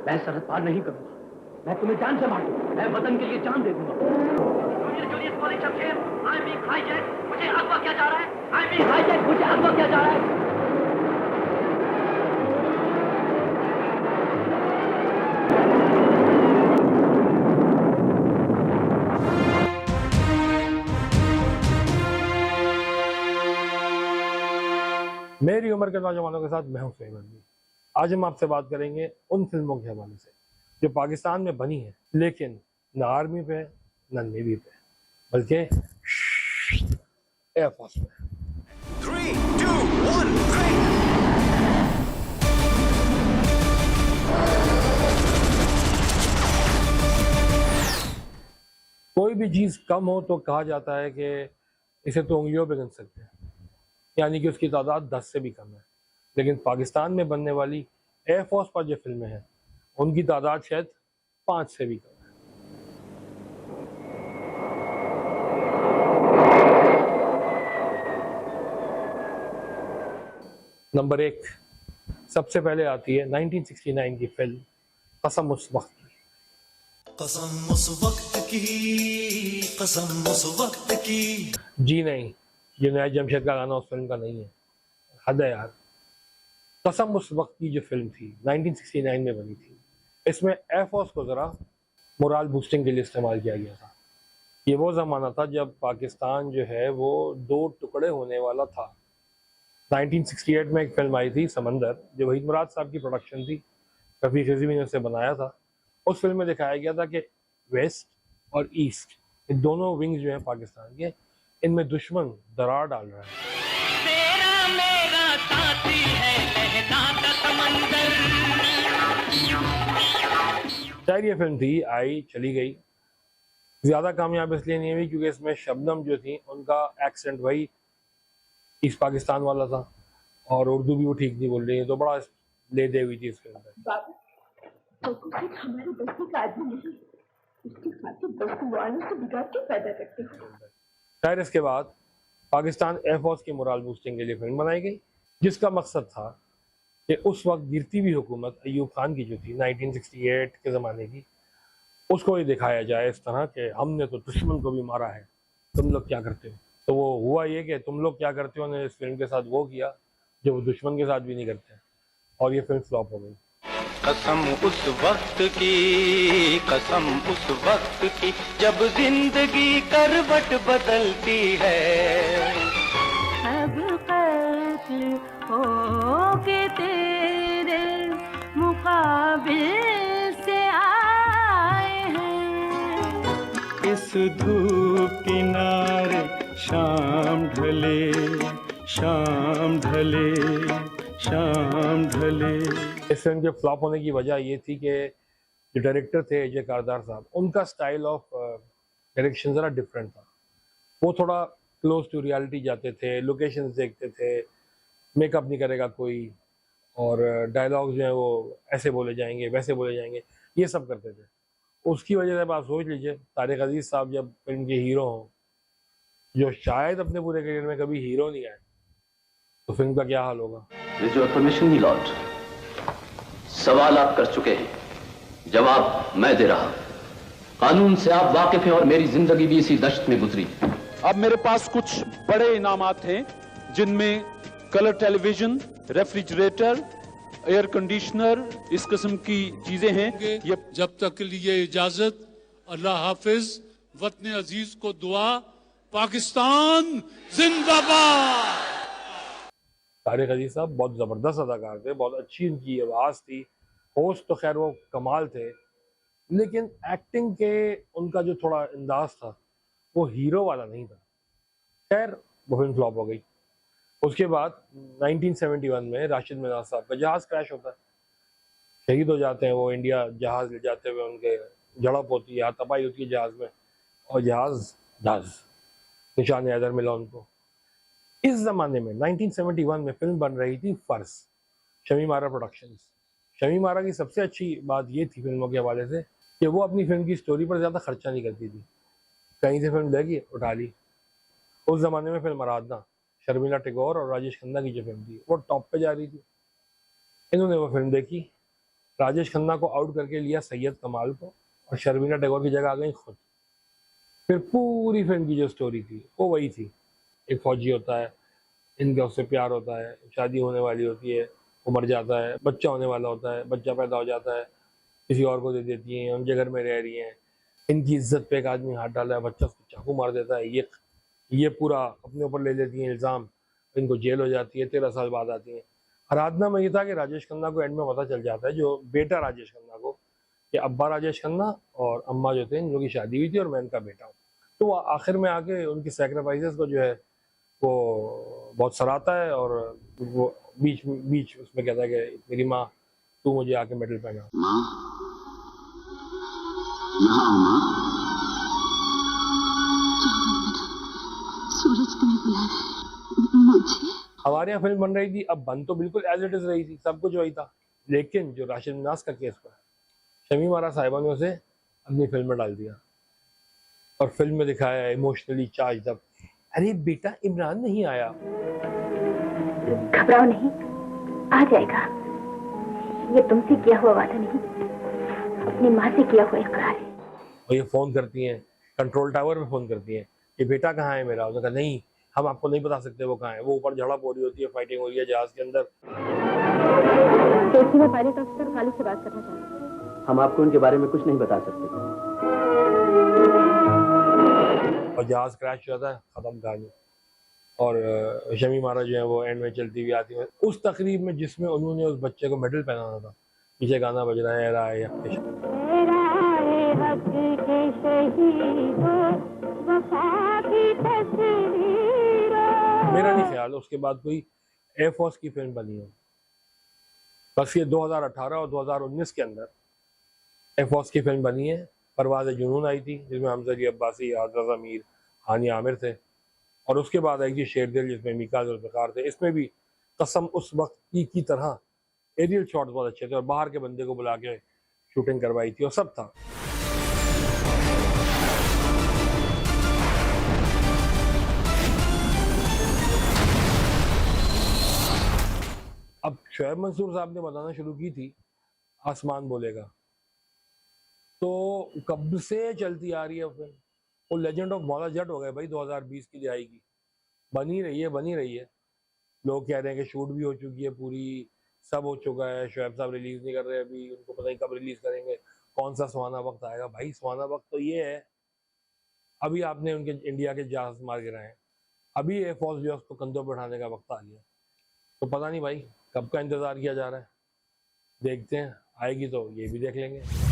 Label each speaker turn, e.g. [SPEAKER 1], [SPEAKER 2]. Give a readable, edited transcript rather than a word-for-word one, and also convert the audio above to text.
[SPEAKER 1] मैं सरहद पार नहीं करूंगा। मैं तुम्हें जान से मार दूंगा। मैं वतन के लिए जान दे दूंगा। मुझे अगवा किया जा रहा है। मुझे अगवा किया जा रहा है।
[SPEAKER 2] मेरी उम्र के नौजवानों के साथ मैं हूं सुहेब अरबी। आज हम आपसे बात करेंगे उन फिल्मों के हवाले से जो पाकिस्तान में बनी है, लेकिन न आर्मी पे न नेवी पे, बल्कि एयरफोर्स पे।
[SPEAKER 3] 3, 2, 1, great!
[SPEAKER 2] कोई भी चीज़ कम हो तो कहा जाता है कि इसे तो उंगलियों पे गिन सकते हैं, यानी कि उसकी तादाद 10 से भी कम है। लेकिन पाकिस्तान में बनने वाली एयरफोर्स पर जो फिल्में हैं उनकी तादाद शायद 5 से भी कम है। नंबर 1 सबसे पहले आती है 1969 की फिल्म कसम उस वक्त की।
[SPEAKER 3] कसम उस वक्त की, कसम उस वक्त की।
[SPEAKER 2] जी नहीं, ये नया जमशेद का गाना उस फिल्म का नहीं है, हद है यार। कसम उस वक्त की जो फिल्म थी 1969 में बनी थी, इसमें एयरफोर्स को ज़रा मोराल बूस्टिंग के लिए इस्तेमाल किया गया था। ये वो ज़माना था जब पाकिस्तान जो है वो 2 टुकड़े होने वाला था। 1968 में एक फिल्म आई थी समंदर, जो वहीद मुराद साहब की प्रोडक्शन थी, रफ़ीक रिज़वी ने उसे बनाया था। उस फिल्म में दिखाया गया था कि वेस्ट और ईस्ट, ये दोनों विंग्स जो हैं पाकिस्तान के, इनमें दुश्मन दरार डाल रहा है।
[SPEAKER 4] तेरा मेरा साथी है लहराता समंदर।
[SPEAKER 2] शायद ये फिल्म थी, आई चली गई, ज़्यादा कामयाब इसलिए नहीं हुई क्योंकि इसमें शबनम जो थी उनका एक्सेंट वही ईस्ट पाकिस्तान वाला था और उर्दू भी वो ठीक नहीं बोल रही है, तो बड़ा ले दे हुई थी इस फिल्म में।
[SPEAKER 5] तो कुछ हमारे बस्ती का आदमी नहीं, उसके खातिर बस्ती वालों से बिगाड़ के पैदा करते हैं।
[SPEAKER 2] खैर, इसके बाद पाकिस्तान एयरफोर्स की मोराल बूस्टिंग के लिए फिल्म बनाई गई, जिसका मकसद था कि उस वक्त गिरती हुई हुकूमत अयूब खान की जो थी 1968 के ज़माने की, उसको ये दिखाया जाए इस तरह कि हमने तो दुश्मन को भी मारा है, तुम लोग क्या करते हो। तो वो हुआ ये कि तुम लोग क्या करते हो ने इस फिल्म के साथ वो किया जो वो दुश्मन के साथ भी नहीं करते, और ये फिल्म फ्लॉप हो गई।
[SPEAKER 6] कसम उस वक्त की, कसम उस वक्त की, जब जिंदगी करवट बदलती है।
[SPEAKER 5] अब कत्ल होके तेरे मुकाबिल से आए हैं।
[SPEAKER 6] इस धूप किनारे शाम ढले, शाम ढले, शाम ढले।
[SPEAKER 2] इस फिल्म के फ्लॉप होने की वजह ये थी कि जो डायरेक्टर थे अजय कारदार साहब, उनका स्टाइल ऑफ डायरेक्शन ज़रा डिफरेंट था। वो थोड़ा क्लोज टू रियलिटी जाते थे, लोकेशंस देखते थे, मेकअप नहीं करेगा कोई, और डायलॉग्स जो हैं वो ऐसे बोले जाएंगे वैसे बोले जाएंगे, ये सब करते थे। उसकी वजह से आप सोच लीजिए, तारिक अजीज़ साहब जब फिल्म के हीरो हों, जो शायद अपने पूरे करियर में कभी हीरो नहीं आए, तो फिल्म का क्या हाल होगा।
[SPEAKER 1] With your permission me Lord, सवाल आप कर चुके हैं, जवाब मैं दे रहा हूं। कानून से आप वाकिफ हैं और मेरी जिंदगी भी इसी दश्त में गुजरी।
[SPEAKER 7] अब मेरे पास कुछ बड़े इनामात हैं, जिनमें colour television, refrigerator, air conditioner, इस किस्म की चीजें हैं।
[SPEAKER 8] ये जब तक के लिए इजाजत, अल्लाह हाफिज, वतन अजीज को दुआ, पाकिस्तान जिंदाबाद।
[SPEAKER 2] तारिक अजीज साहब बहुत ज़बरदस्त अदाकार थे, बहुत अच्छी उनकी आवाज़ थी, होस्ट तो खैर वो कमाल थे, लेकिन एक्टिंग के उनका जो थोड़ा अंदाज था वो हीरो वाला नहीं था। खैर, वो फिल्म फ्लॉप हो गई। उसके बाद 1971 में राशिद मिनाज साहब का जहाज़ क्रैश होता है, शहीद हो जाते हैं वो। इंडिया जहाज़ ले जाते हुए उनके झड़प होती है, तबाही होती है जहाज़ में, और जहाज़ निशान हैदर मिला उनको। इस ज़माने में 1971 में फिल्म बन रही थी फर्ज, शमी मारा प्रोडक्शंस। शमी मारा की सबसे अच्छी बात ये थी फिल्मों के हवाले से कि वो अपनी फिल्म की स्टोरी पर ज़्यादा खर्चा नहीं करती थी, कहीं से फिल्म लेगी उठा ली। उस ज़माने में फिल्म आराधना, शर्मिला टैगोर और राजेश खन्ना की जो फिल्म थी वो टॉप पे जा रही थी। इन्होंने वो फिल्म देखी राजेश खन्ना को आउट करके लिया सैयद कमाल को और शर्मिला टैगोर की जगह आ गई खुद। फिर पूरी फिल्म की जो स्टोरी थी वो वही थी, एक फौजी होता है, इनका उससे प्यार होता है, शादी होने वाली होती है, वो मर जाता है, बच्चा होने वाला होता है, बच्चा पैदा हो जाता है, किसी और को दे देती हैं, उनके घर में रह रही हैं, इनकी इज्जत पे एक आदमी हाथ डाला है, बच्चा उसको चाकू मार देता है, ये पूरा अपने ऊपर ले लेती हैं इल्ज़ाम, इनको जेल हो जाती है, 13 साल बाद आती हैं। आराधना में ये था कि राजेश खन्ना को एंड में पता चल जाता है, जो बेटा राजेश खन्ना को, कि अब्बा राजेश खन्ना और अम्मा जो थे इन लोगों की शादी हुई थी और मैं इनका बेटा हूँ। तो वो आखिर में आके उनकी सेक्रीफाइसेस को जो है वो बहुत सराहता है और वो बीच उसमें कहता है कि मेरी माँ तू मुझे आके मेडल पहना।
[SPEAKER 9] माँ, यहाँ आओ माँ। सूरज तुम्हें बुला रहा है। मुझे
[SPEAKER 2] हमारे यहाँ फिल्म बन रही थी, अब बन तो बिल्कुल एज इट इज रही थी, सब कुछ वही था, लेकिन जो राशिद मिनास का केस था, शमीम आरा साहिबा ने उसे अपनी फिल्म में डाल दिया और फिल्म में दिखाया इमोशनली चार्ज अप। अरे बेटा इमरान नहीं आया।
[SPEAKER 5] घबराओ नहीं, आ जाएगा। ये तुमसे किया हुआ वादा नहीं, अपनी माँ से किया हुआ इकरार है।
[SPEAKER 2] और ये फोन करती हैं, कंट्रोल टावर में फोन करती हैं, ये बेटा कहाँ है मेरा? उसने कहा नहीं, हम आपको नहीं बता सकते वो कहाँ है। वो ऊपर झड़प हो रही होती है, फाइटिंग हो रही है जहाज के अंदर।
[SPEAKER 5] मैं पायलट ऑफिसर खालिद से बात करना चाहती हूँ।
[SPEAKER 1] हम आपको उनके बारे में कुछ नहीं बता सकते।
[SPEAKER 2] और जहाज क्रैश हो जाता है, खत्म कहानी। और शमीम आरा जो है वो एंड में चलती हुई आती है उस तकरीब में जिसमें उन्होंने उस बच्चे को मेडल पहनाना था। पीछे गाना बज रहा है राय हक के मेरा नहीं ख्याल उसके बाद कोई एयरफोर्स की फिल्म बनी हो। बस ये 2018 और 2019 के अंदर एयरफोर्स की फिल्म बनी है। परवाज़ जुनून आई थी जिसमें हमजा अब्बासी, आज़ाज़ अमीर, हानिया आमिर थे, और उसके बाद आई थी शेर दिल जिसमें मीका जुल्फ़िकार थे। इसमें भी कसम उस वक्त की तरह एरियल शॉट्स बहुत अच्छे थे और बाहर के बंदे को बुला के शूटिंग करवाई थी और सब था। अब शोएब मंसूर साहब ने बताना शुरू की थी आसमान बोलेगा, तो कब से चलती आ रही है फिल्म। वो लेजेंड ऑफ मौला जट हो गए भाई 2020 की दिहाई की, बनी रही है। लोग कह रहे हैं कि शूट भी हो चुकी है पूरी, सब हो चुका है, शोएब साहब रिलीज नहीं कर रहे अभी, उनको पता नहीं कब रिलीज करेंगे, कौन सा सुहाना वक्त आएगा। भाई सुहाना वक्त तो ये है, अभी आपने उनके इंडिया के जहाज मार गिराए हैं, अभी एयरफोर्स जो है उसको कंधों पर उठाने का वक्त आ गया। तो पता नहीं भाई कब का इंतजार किया जा रहा है, देखते हैं, आएगी तो ये भी देख लेंगे।